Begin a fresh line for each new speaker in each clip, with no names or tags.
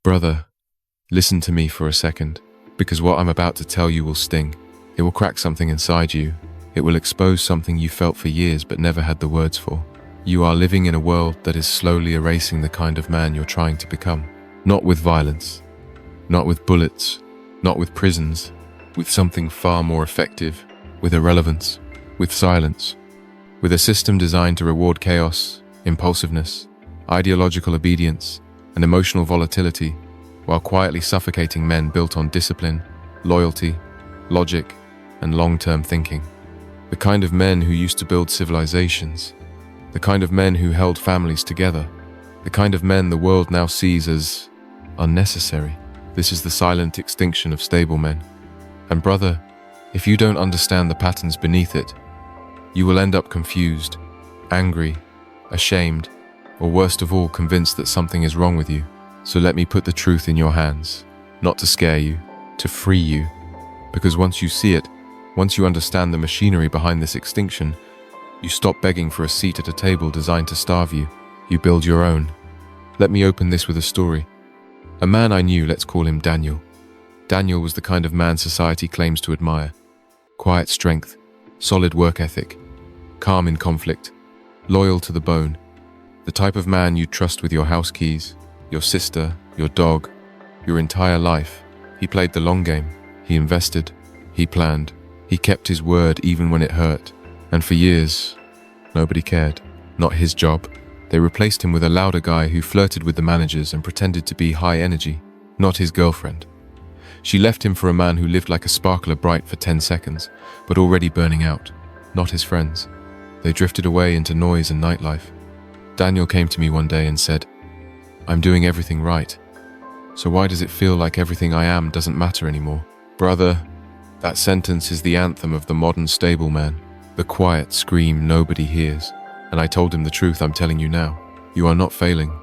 Brother, listen to me for a second, because what I'm about to tell you will sting. It will crack something inside you. It will expose something you felt for years but never had the words for. You are living in a world that is slowly erasing the kind of man you're trying to become. Not with violence, not with bullets, not with prisons, with something far more effective, with irrelevance, with silence, with a system designed to reward chaos, impulsiveness, ideological obedience, and emotional volatility, while quietly suffocating men built on discipline, loyalty, logic, and long-term thinking. The kind of men who used to build civilizations, the kind of men who held families together, the kind of men the world now sees as unnecessary. This is the silent extinction of stable men. And brother, if you don't understand the patterns beneath it, you will end up confused, angry, ashamed, or worst of all, convinced that something is wrong with you. So let me put the truth in your hands, not to scare you, to free you. Because once you see it, once you understand the machinery behind this extinction, you stop begging for a seat at a table designed to starve you. You build your own. Let me open this with a story. A man I knew, let's call him Daniel. Daniel was the kind of man society claims to admire. Quiet strength, solid work ethic, calm in conflict, loyal to the bone. The type of man you'd trust with your house keys, your sister, your dog, your entire life. He played the long game. He invested. He planned. He kept his word even when it hurt. And for years, nobody cared. Not his job. They replaced him with a louder guy who flirted with the managers and pretended to be high energy. Not his girlfriend. She left him for a man who lived like a sparkler bright for 10 seconds, but already burning out. Not his friends. They drifted away into noise and nightlife. Daniel came to me one day and said, "I'm doing everything right. So why does it feel like everything I am doesn't matter anymore?" Brother, that sentence is the anthem of the modern stable man, the quiet scream nobody hears. And I told him the truth I'm telling you now. You are not failing.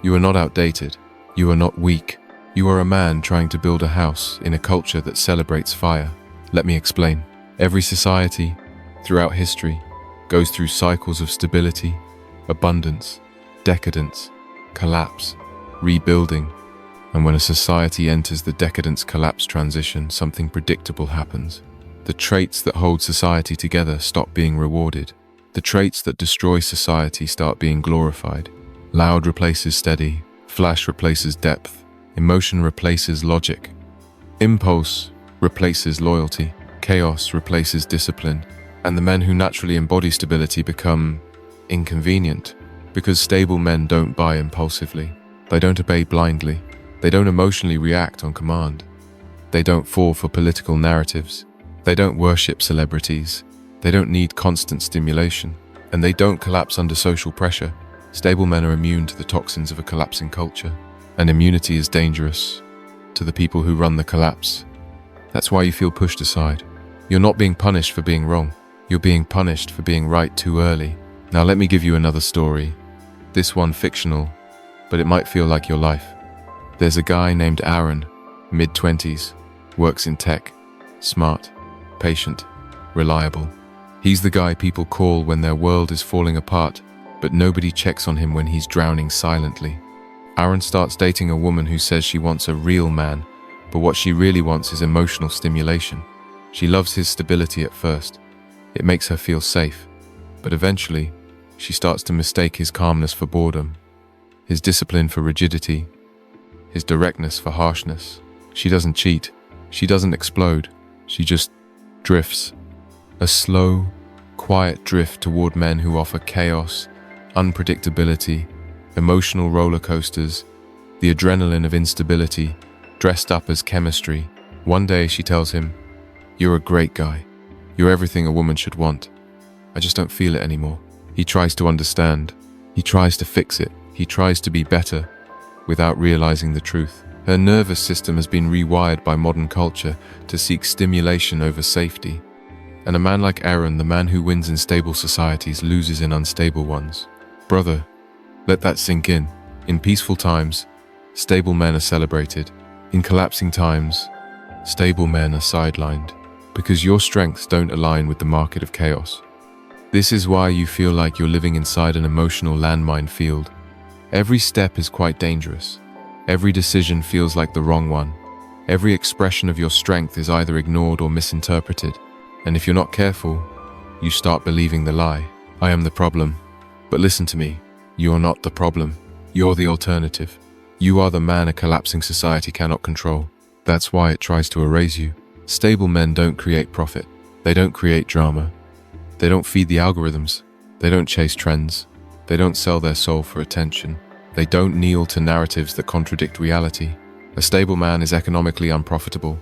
You are not outdated. You are not weak. You are a man trying to build a house in a culture that celebrates fire. Let me explain. Every society, throughout history, goes through cycles of stability, abundance, decadence, collapse, rebuilding. And when a society enters the decadence-collapse transition, something predictable happens. The traits that hold society together stop being rewarded. The traits that destroy society start being glorified. Loud replaces steady, flash replaces depth, emotion replaces logic. Impulse replaces loyalty, chaos replaces discipline, and the men who naturally embody stability become inconvenient, because stable men don't buy impulsively. They don't obey blindly. They don't emotionally react on command. They don't fall for political narratives. They don't worship celebrities. They don't need constant stimulation. And they don't collapse under social pressure. Stable men are immune to the toxins of a collapsing culture. And immunity is dangerous to the people who run the collapse. That's why you feel pushed aside. You're not being punished for being wrong. You're being punished for being right too early. Now let me give you another story. This one fictional, but it might feel like your life. There's a guy named Aaron, mid-20s, works in tech, smart, patient, reliable. He's the guy people call when their world is falling apart, but nobody checks on him when he's drowning silently. Aaron starts dating a woman who says she wants a real man, but what she really wants is emotional stimulation. She loves his stability at first. It makes her feel safe, but eventually, she starts to mistake his calmness for boredom, his discipline for rigidity, his directness for harshness. She doesn't cheat. She doesn't explode. She just drifts. A slow, quiet drift toward men who offer chaos, unpredictability, emotional roller coasters, the adrenaline of instability, dressed up as chemistry. One day she tells him, "You're a great guy. You're everything a woman should want. I just don't feel it anymore." He tries to understand. He tries to fix it. He tries to be better without realizing the truth. Her nervous system has been rewired by modern culture to seek stimulation over safety. And a man like Aaron, the man who wins in stable societies, loses in unstable ones. Brother, let that sink in. In peaceful times, stable men are celebrated. In collapsing times, stable men are sidelined, because your strengths don't align with the market of chaos. This is why you feel like you're living inside an emotional landmine field. Every step is quite dangerous. Every decision feels like the wrong one. Every expression of your strength is either ignored or misinterpreted. And if you're not careful, you start believing the lie. I am the problem. But listen to me. You're not the problem. You're the alternative. You are the man a collapsing society cannot control. That's why it tries to erase you. Stable men don't create profit. They don't create drama. They don't feed the algorithms. They don't chase trends. They don't sell their soul for attention. They don't kneel to narratives that contradict reality. A stable man is economically unprofitable,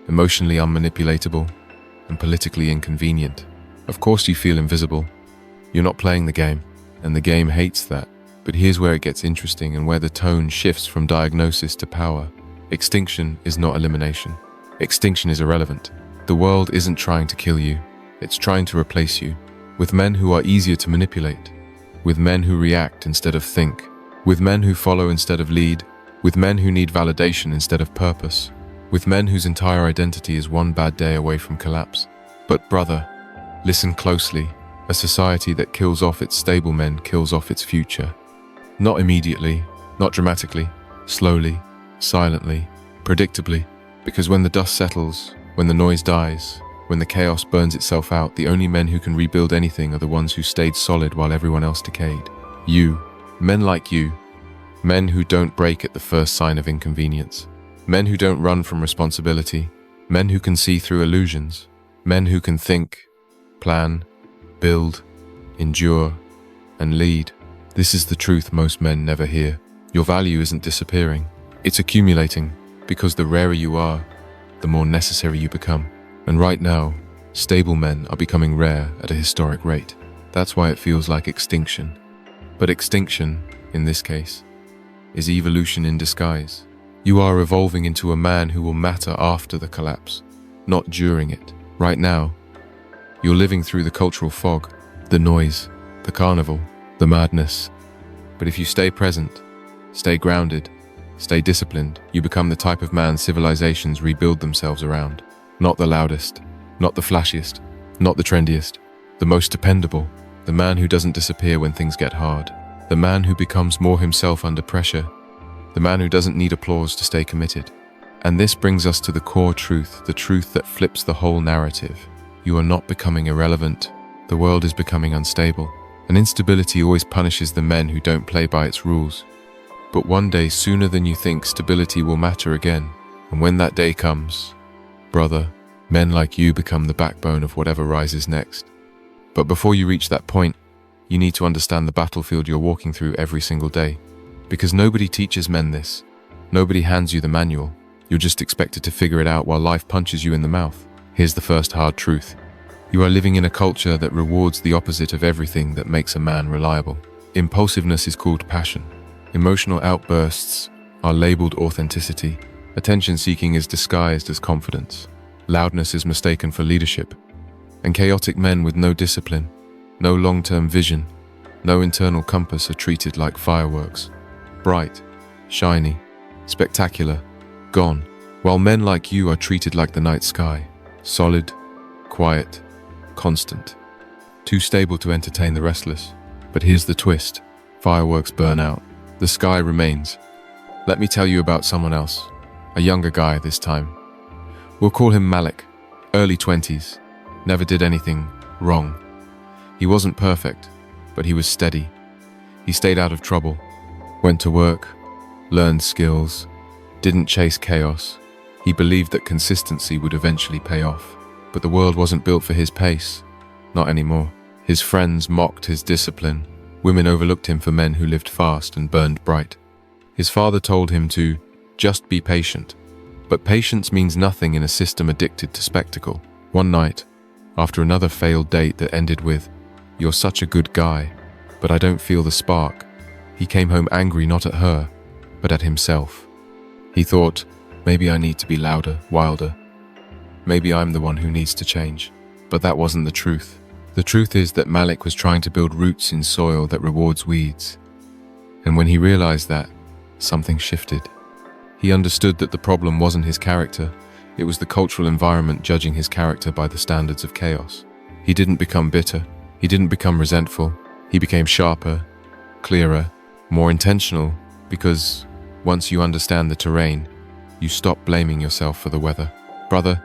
emotionally unmanipulatable, and politically inconvenient. Of course you feel invisible. You're not playing the game, and the game hates that. But here's where it gets interesting and where the tone shifts from diagnosis to power. Extinction is not elimination. Extinction is irrelevant. The world isn't trying to kill you. It's trying to replace you with men who are easier to manipulate, with men who react instead of think, with men who follow instead of lead, with men who need validation instead of purpose, with men whose entire identity is one bad day away from collapse. But brother, listen closely. A society that kills off its stable men kills off its future. Not immediately, not dramatically, slowly, silently, predictably, because when the dust settles, when the noise dies, when the chaos burns itself out, the only men who can rebuild anything are the ones who stayed solid while everyone else decayed. You, men like you, men who don't break at the first sign of inconvenience, men who don't run from responsibility, men who can see through illusions, men who can think, plan, build, endure, and lead. This is the truth most men never hear. Your value isn't disappearing, it's accumulating, because the rarer you are, the more necessary you become. And right now, stable men are becoming rare at a historic rate. That's why it feels like extinction. But extinction, in this case, is evolution in disguise. You are evolving into a man who will matter after the collapse, not during it. Right now, you're living through the cultural fog, the noise, the carnival, the madness. But if you stay present, stay grounded, stay disciplined, you become the type of man civilizations rebuild themselves around. Not the loudest, not the flashiest, not the trendiest, the most dependable, the man who doesn't disappear when things get hard, the man who becomes more himself under pressure, the man who doesn't need applause to stay committed. And this brings us to the core truth, the truth that flips the whole narrative. You are not becoming irrelevant. The world is becoming unstable. And instability always punishes the men who don't play by its rules. But one day, sooner than you think, stability will matter again. And when that day comes, brother, men like you become the backbone of whatever rises next. But before you reach that point, you need to understand the battlefield you're walking through every single day. Because nobody teaches men this. Nobody hands you the manual. You're just expected to figure it out while life punches you in the mouth. Here's the first hard truth. You are living in a culture that rewards the opposite of everything that makes a man reliable. Impulsiveness is called passion. Emotional outbursts are labeled authenticity. Attention-seeking is disguised as confidence. Loudness is mistaken for leadership. And chaotic men with no discipline, no long-term vision, no internal compass are treated like fireworks. Bright, shiny, spectacular, gone. While men like you are treated like the night sky. Solid, quiet, constant. Too stable to entertain the restless. But here's the twist. Fireworks burn out. The sky remains. Let me tell you about someone else. A younger guy this time. We'll call him Malik. Early 20s. Never did anything wrong. He wasn't perfect, but he was steady. He stayed out of trouble. Went to work. Learned skills. Didn't chase chaos. He believed that consistency would eventually pay off. But the world wasn't built for his pace. Not anymore. His friends mocked his discipline. Women overlooked him for men who lived fast and burned bright. His father told him to just be patient. But patience means nothing in a system addicted to spectacle. One night, after another failed date that ended with, "You're such a good guy, but I don't feel the spark," he came home angry not at her, but at himself. He thought, maybe I need to be louder, wilder. Maybe I'm the one who needs to change. But that wasn't the truth. The truth is that Malik was trying to build roots in soil that rewards weeds. And when he realized that, something shifted. He understood that the problem wasn't his character, it was the cultural environment judging his character by the standards of chaos. He didn't become bitter, he didn't become resentful, he became sharper, clearer, more intentional, because Once you understand the terrain, you stop blaming yourself for the weather. Brother,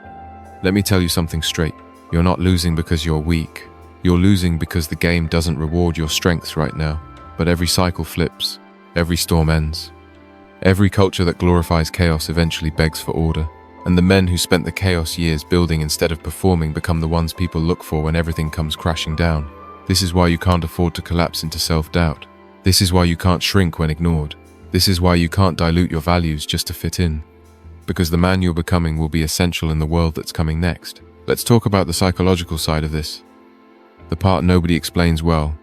let me tell you something straight. You're not losing because you're weak. You're losing because the game doesn't reward your strengths right now. But every cycle flips. Every storm ends. Every culture that glorifies chaos eventually begs for order. And the men who spent the chaos years building instead of performing become the ones people look for when everything comes crashing down. This is why you can't afford to collapse into self-doubt. This is why you can't shrink when ignored. This is why you can't dilute your values just to fit in. Because the man you're becoming will be essential in the world that's coming next. Let's talk about the psychological side of this. The part nobody explains well.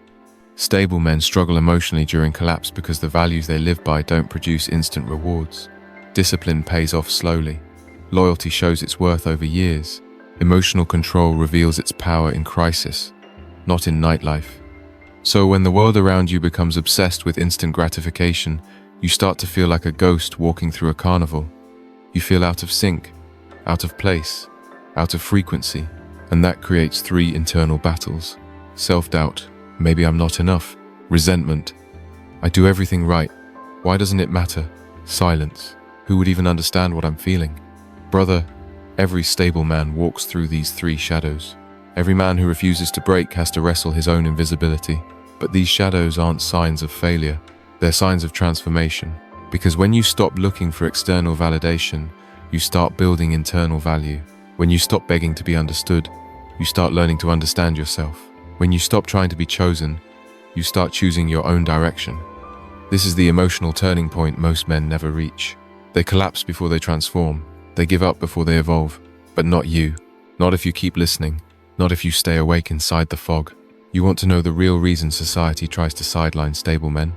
Stable men struggle emotionally during collapse because the values they live by don't produce instant rewards. Discipline pays off slowly. Loyalty shows its worth over years. Emotional control reveals its power in crisis, not in nightlife. So when the world around you becomes obsessed with instant gratification, you start to feel like a ghost walking through a carnival. You feel out of sync, out of place, out of frequency, and that creates 3 internal battles. Self-doubt, maybe I'm not enough. Resentment, I do everything right, why doesn't it matter? Silence, who would even understand what I'm feeling? Brother, every stable man walks through these 3 shadows. Every man who refuses to break has to wrestle his own invisibility. But these shadows aren't signs of failure, they're signs of transformation. Because when you stop looking for external validation, you start building internal value. When you stop begging to be understood, you start learning to understand yourself. When you stop trying to be chosen, you start choosing your own direction. This is the emotional turning point most men never reach. They collapse before they transform. They give up before they evolve. But not you. Not if you keep listening. Not if you stay awake inside the fog. You want to know the real reason society tries to sideline stable men?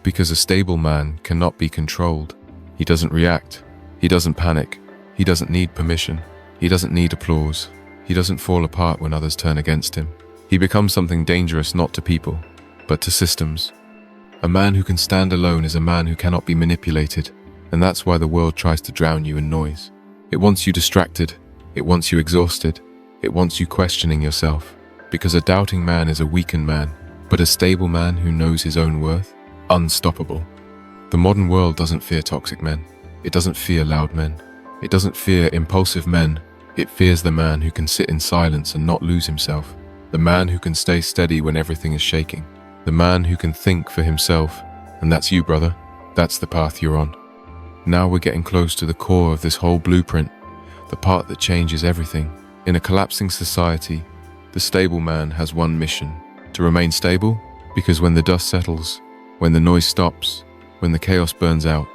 Because a stable man cannot be controlled. He doesn't react. He doesn't panic. He doesn't need permission. He doesn't need applause. He doesn't fall apart when others turn against him. He becomes something dangerous not to people, but to systems. A man who can stand alone is a man who cannot be manipulated, and that's why the world tries to drown you in noise. It wants you distracted. It wants you exhausted. It wants you questioning yourself. Because a doubting man is a weakened man, but a stable man who knows his own worth, unstoppable. The modern world doesn't fear toxic men. It doesn't fear loud men. It doesn't fear impulsive men. It fears the man who can sit in silence and not lose himself. The man who can stay steady when everything is shaking. The man who can think for himself. And that's you, brother. That's the path you're on. Now we're getting close to the core of this whole blueprint, the part that changes everything. In a collapsing society, the stable man has one mission: to remain stable, because when the dust settles, when the noise stops, when the chaos burns out,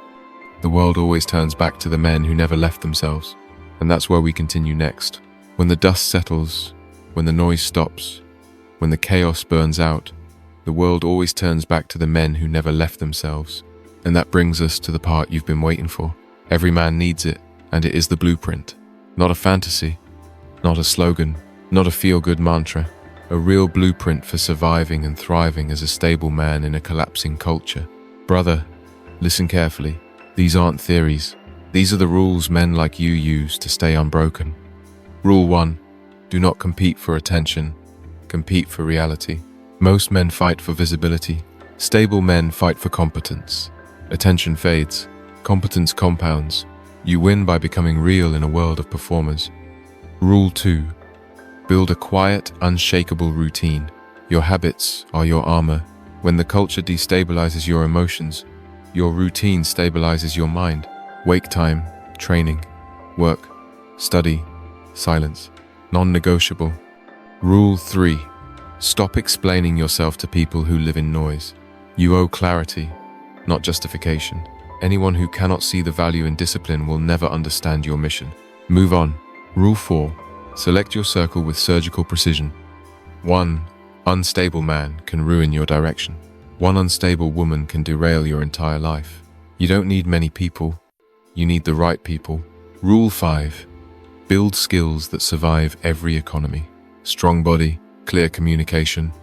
the world always turns back to the men who never left themselves. And that's where we continue next. When the dust settles, when the noise stops, when the chaos burns out, the world always turns back to the men who never left themselves. And that brings us to the part you've been waiting for. Every man needs it, and it is the blueprint. Not a fantasy, not a slogan, not a feel-good mantra. A real blueprint for surviving and thriving as a stable man in a collapsing culture. Brother, listen carefully. These aren't theories. These are the rules men like you use to stay unbroken. Rule 1. Do not compete for attention. Compete for reality. Most men fight for visibility. Stable men fight for competence. Attention fades. Competence compounds. You win by becoming real in a world of performers. Rule 2. Build a quiet, unshakable routine. Your habits are your armor. When the culture destabilizes your emotions, your routine stabilizes your mind. Wake time, training, work, study, silence. Non-negotiable. Rule 3. Stop explaining yourself to people who live in noise. You owe clarity, not justification. Anyone who cannot see the value in discipline will never understand your mission. Move on. Rule 4. Select your circle with surgical precision. One unstable man can ruin your direction. One unstable woman can derail your entire life. You don't need many people. You need the right people. Rule 5. Build skills that survive every economy. Strong body, clear communication,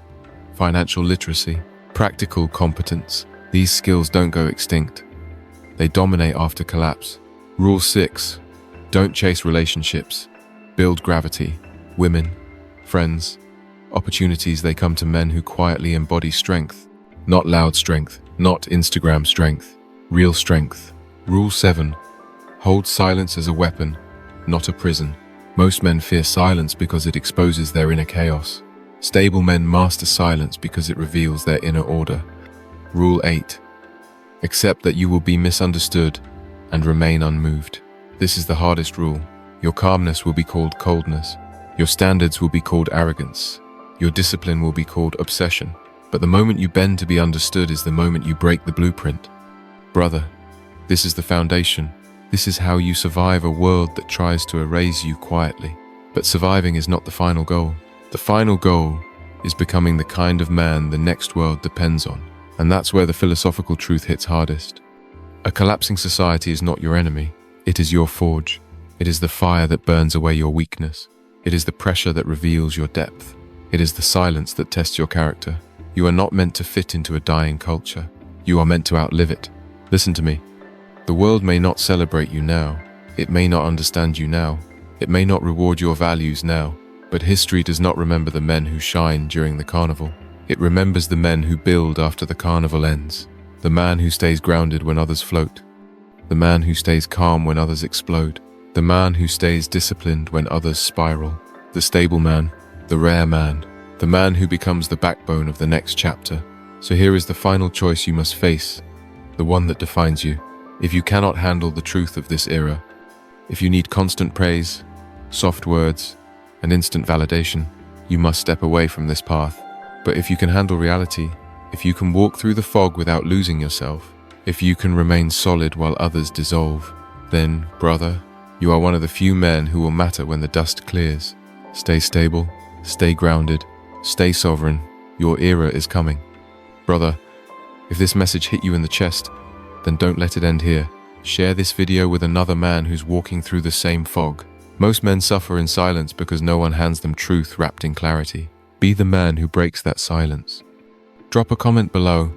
financial literacy, practical competence. These skills don't go extinct. They dominate after collapse. Rule 6. Don't chase relationships. Build gravity. Women, friends, opportunities, they come to men who quietly embody strength. Not loud strength, not Instagram strength. Real strength. Rule 7. Hold silence as a weapon, not a prison. Most men fear silence because it exposes their inner chaos. Stable men master silence because it reveals their inner order. Rule 8. Accept that you will be misunderstood and remain unmoved. This is the hardest rule. Your calmness will be called coldness. Your standards will be called arrogance. Your discipline will be called obsession. But the moment you bend to be understood is the moment you break the blueprint. Brother, this is the foundation. This is how you survive a world that tries to erase you quietly. But surviving is not the final goal. The final goal is becoming the kind of man the next world depends on. And that's where the philosophical truth hits hardest. A collapsing society is not your enemy. It is your forge. It is the fire that burns away your weakness. It is the pressure that reveals your depth. It is the silence that tests your character. You are not meant to fit into a dying culture. You are meant to outlive it. Listen to me. The world may not celebrate you now. It may not understand you now. It may not reward your values now. But history does not remember the men who shine during the carnival. It remembers the men who build after the carnival ends. The man who stays grounded when others float. The man who stays calm when others explode. The man who stays disciplined when others spiral. The stable man. The rare man. The man who becomes the backbone of the next chapter. So here is the final choice you must face. The one that defines you. If you cannot handle the truth of this era, if you need constant praise, soft words, and instant validation, you must step away from this path. But if you can handle reality, if you can walk through the fog without losing yourself, if you can remain solid while others dissolve, then, brother, you are one of the few men who will matter when the dust clears. Stay stable, stay grounded, stay sovereign. Your era is coming. Brother, if this message hit you in the chest, then don't let it end here. Share this video with another man who's walking through the same fog. Most men suffer in silence because no one hands them truth wrapped in clarity. Be the man who breaks that silence. Drop a comment below.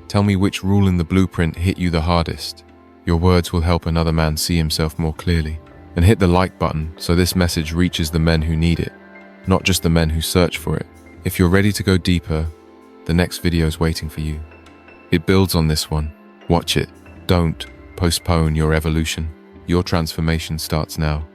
Tell me which rule in the blueprint hit you the hardest. Your words will help another man see himself more clearly. And hit the like button so this message reaches the men who need it, not just the men who search for it. If you're ready to go deeper, the next video is waiting for you. It builds on this one. Watch it. Don't postpone your evolution. Your transformation starts now.